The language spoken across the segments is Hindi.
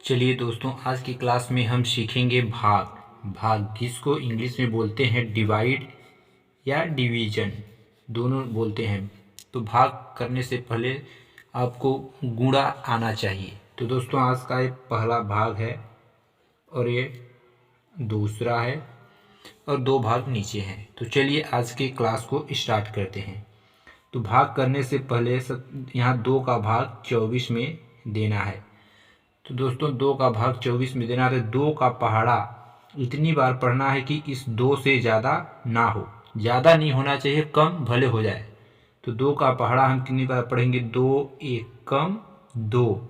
चलिए दोस्तों, आज की क्लास में हम सीखेंगे भाग जिसको इंग्लिश में बोलते हैं डिवाइड या डिवीजन, दोनों बोलते हैं। तो भाग करने से पहले आपको गुणा आना चाहिए। तो दोस्तों, आज का ये पहला भाग है और ये दूसरा है और दो भाग नीचे हैं। तो चलिए आज के क्लास को स्टार्ट करते हैं। तो भाग करने से पहले यहाँ 2 का भाग 24 में देना है। तो दोस्तों, 2 का भाग 24 में देना है। तो 2 का पहाड़ा इतनी बार पढ़ना है कि इस 2 से ज़्यादा ना हो, ज़्यादा नहीं होना चाहिए, कम भले हो जाए। तो 2 का पहाड़ा हम कितनी बार पढ़ेंगे? 2 एकम 2।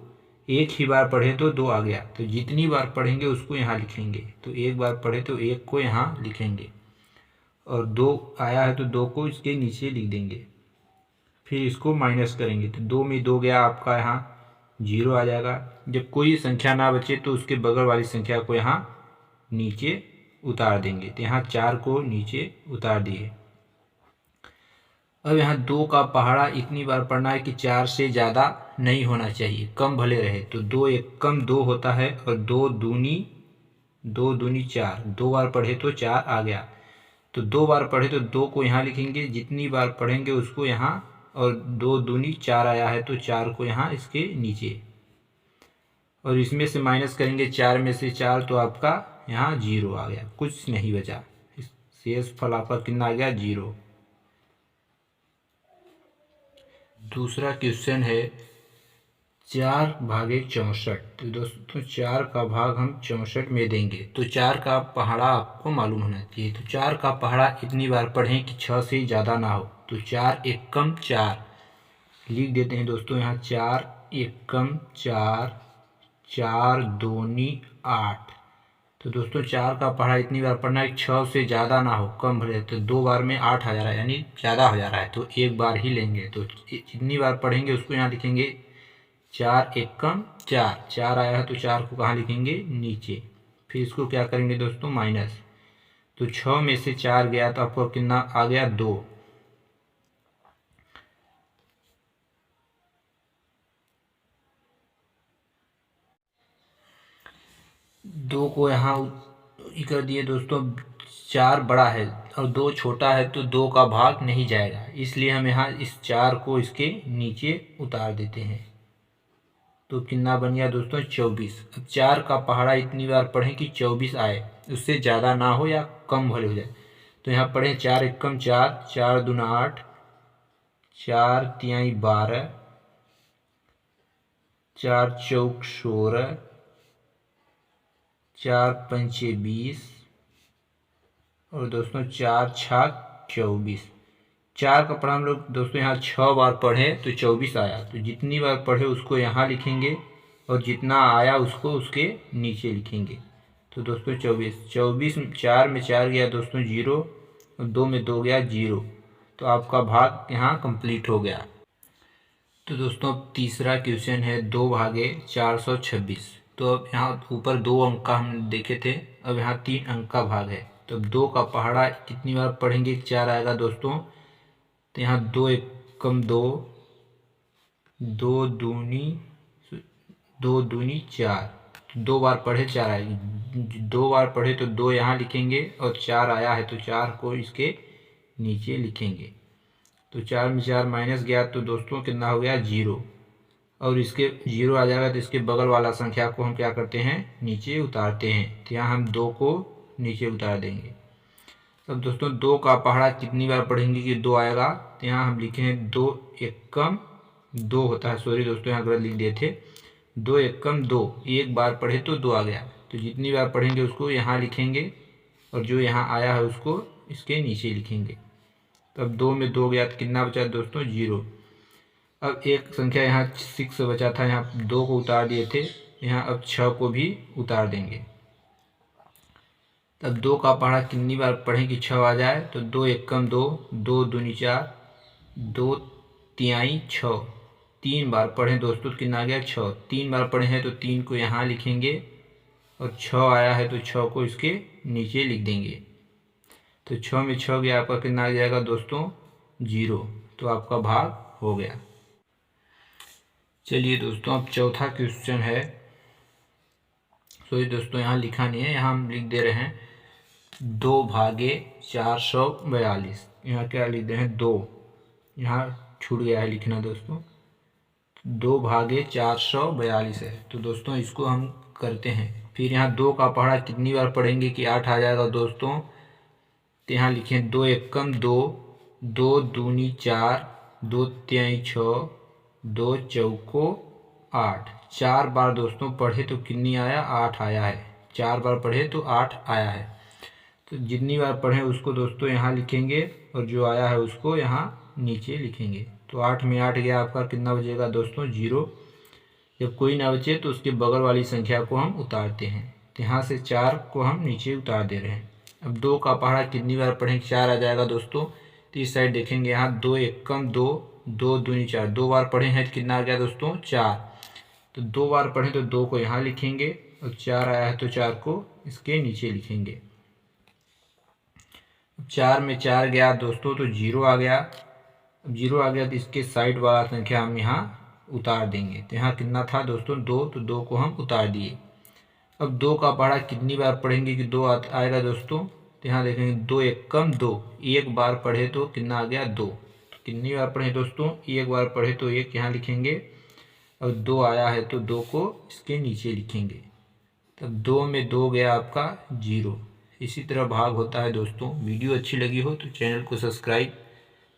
एक ही बार पढ़े तो 2 आ गया, तो जितनी बार पढ़ेंगे उसको यहाँ लिखेंगे। तो एक बार पढ़े तो 1 को यहाँ लिखेंगे और 2 आया है तो 2 को इसके नीचे लिख देंगे। फिर इसको माइनस करेंगे तो 2 में 2 गया, आपका यहाँ 0 आ जाएगा। जब कोई संख्या ना बचे तो उसके बगल वाली संख्या को यहाँ नीचे उतार देंगे। तो यहाँ 4 को नीचे उतार दिए। अब यहाँ 2 का पहाड़ा इतनी बार पढ़ना है कि 4 से ज़्यादा नहीं होना चाहिए, कम भले रहे। तो 2 एकम 2 होता है और 2 दूनी 4। 2 बार पढ़े तो 4 आ गया। तो 2 बार पढ़े तो 2 को यहाँ लिखेंगे, जितनी बार पढ़ेंगे उसको यहाँ, और 2 दूनी 4 आया है तो 4 को यहाँ इसके नीचे, और इसमें से माइनस करेंगे 4 में से 4 तो आपका यहाँ 0 आ गया, कुछ नहीं बचा। शेष फल आपका कितना आ गया? 0। दूसरा क्वेश्चन है 4 भागे 64। तो दोस्तों, 4 का भाग हम 64 में देंगे। तो 4 का पहाड़ा आपको मालूम होना चाहिए। तो 4 का पहाड़ा इतनी बार पढ़ें कि 6 से ज़्यादा ना हो। तो 4 एकम 4 लिख देते हैं दोस्तों। यहाँ 4 एकम 4, 4 दूनी 8। तो दोस्तों, 4 का पहाड़ा इतनी बार पढ़ना है 6 से ज़्यादा ना हो, कम भले। तो 2 बार में 8 आ जा रहा है, यानी ज़्यादा हो जा रहा है, तो एक बार ही लेंगे। तो जितनी बार पढ़ेंगे उसको यहाँ लिखेंगे। 4 एकम 4, 4 आया है तो 4 को कहाँ लिखेंगे? नीचे। फिर इसको क्या करेंगे दोस्तों? माइनस। तो 6 में से 4 गया तो आपको कितना आ गया? 2। दो को यहाँ कर दिए दोस्तों। 4 बड़ा है और 2 छोटा है, तो 2 का भाग नहीं जाएगा, इसलिए हम यहाँ इस 4 को इसके नीचे उतार देते हैं। तो कितना बन गया दोस्तों? 24। अब 4 का पहाड़ा इतनी बार पढ़ें कि 24 आए, उससे ज़्यादा ना हो या कम भले हो जाए। तो यहाँ पढ़ें 4 एकम 4, 4 दूना 8, 4 तिहाई 12, 4 चौक 16, 4 पंचे 20 और दोस्तों 4 छाक 24। 4 का पढ़ा हम लोग दोस्तों यहाँ 6 बार पढ़े तो 24 आया। तो जितनी बार पढ़े उसको यहाँ लिखेंगे और जितना आया उसको उसके नीचे लिखेंगे। तो दोस्तों 24 4 में 4 गया दोस्तों 0 और 2 में 2 गया 0। तो आपका भाग यहाँ कंप्लीट हो गया। तो दोस्तों, तीसरा क्वेश्चन है 2 भागे 426। तो अब यहाँ ऊपर 2 अंक का हम देखे थे, अब यहाँ 3 अंक का भाग है। तो अब 2 का पहाड़ा कितनी बार पढ़ेंगे? 4 आएगा दोस्तों। तो यहाँ 2 एकम 2, 2 दूनी 4। 2 बार पढ़े 4 आएगी, 2 बार पढ़े तो 2 यहाँ लिखेंगे और 4 आया है तो 4 को इसके नीचे लिखेंगे। तो 4 में 4 माइनस गया तो दोस्तों कितना हो गया? 0। और इसके 0 आ जाएगा तो इसके बगल वाला संख्या को हम क्या करते हैं? नीचे उतारते हैं। तो यहाँ हम 2 को नीचे उतार देंगे। अब दोस्तों, 2 का पहाड़ा कितनी बार पढ़ेंगे कि 2 आएगा? तो यहाँ हम लिखे हैं 2 एकम 2 होता है, सॉरी दोस्तों यहाँ गलत लिख दिए थे। 2 एकम 2, एक बार पढ़े तो 2 आ गया। तो जितनी बार पढ़ेंगे उसको यहाँ लिखेंगे और जो यहाँ आया है उसको इसके नीचे लिखेंगे। तो अब 2 में 2 गया तो कितना बचा दोस्तों? 0। अब एक संख्या यहाँ 6 बचा था, यहाँ 2 को उतार दिए थे, यहाँ अब 6 को भी उतार देंगे। तब 2 का पहाड़ा कितनी बार पढ़ें कि 6 आ जाए? तो 2 एकम 2, 2 दूनी 4, 2 तिहाई 6। 3 बार पढ़ें दोस्तों तो कितना आ गया? 6। 3 बार पढ़े हैं तो 3 को यहाँ लिखेंगे और 6 आया है तो 6 को इसके नीचे लिख देंगे। तो 6 में 6 गया, आपका कितना आ जाएगा दोस्तों? 0। तो आपका भाग हो गया। चलिए दोस्तों, अब चौथा क्वेश्चन है सॉरी दोस्तों, यहाँ लिखा नहीं है, यहाँ हम लिख दे रहे हैं 2/442। यहाँ क्या लिख दे रहे हैं 2, यहाँ छूट गया है लिखना दोस्तों, 2/442 है। तो दोस्तों इसको हम करते हैं। फिर यहाँ 2 का पहाड़ा कितनी बार पढ़ेंगे कि 8 आ जाएगा दोस्तों। तो यहाँ लिखें 2 एकम 2, 2 दूनी 4, 2 तिहाई 6, 2 चौको 8। 4 बार दोस्तों पढ़े तो कितनी आया, 8 आया है। 4 बार पढ़े तो 8 आया है। तो जितनी बार पढ़ें उसको दोस्तों यहाँ लिखेंगे और जो आया है उसको यहाँ नीचे लिखेंगे। तो 8 में 8 गया आपका, कितना बचेगा दोस्तों 0। जब कोई ना बचे तो उसके बगल वाली संख्या को हम उतारते हैं। तो यहाँ से 4 को हम नीचे उतार दे रहे हैं। अब 2 का पहाड़ा कितनी बार पढ़ें 4 आ जाएगा दोस्तों। तो इस साइड देखेंगे यहाँ 2 एकम 2, 2 दूनी 4, 2 बार पढ़े हैं तो कितना आ गया दोस्तों 4। तो 2 बार पढ़ें तो 2 को यहाँ लिखेंगे और 4 आया है तो 4 को इसके नीचे लिखेंगे। 4 में 4 गया दोस्तों तो 0 आ गया। अब 0 आ गया तो इसके साइड वाला संख्या हम यहाँ उतार देंगे। तो यहाँ कितना था दोस्तों 2, तो 2 को हम उतार दिए। अब 2 का पहाड़ा कितनी बार पढ़ेंगे कि 2 आएगा दोस्तों। तो यहाँ देखेंगे 2 एकम 2, एक बार पढ़े तो कितना आ गया 2। कितनी बार पढ़े दोस्तों, एक बार पढ़े तो 1 यहाँ लिखेंगे। अब 2 आया है तो 2 को इसके नीचे लिखेंगे। तब 2 में 2 गया आपका 0। इसी तरह भाग होता है दोस्तों। वीडियो अच्छी लगी हो तो चैनल को सब्सक्राइब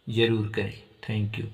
ज़रूर करें। Thank you.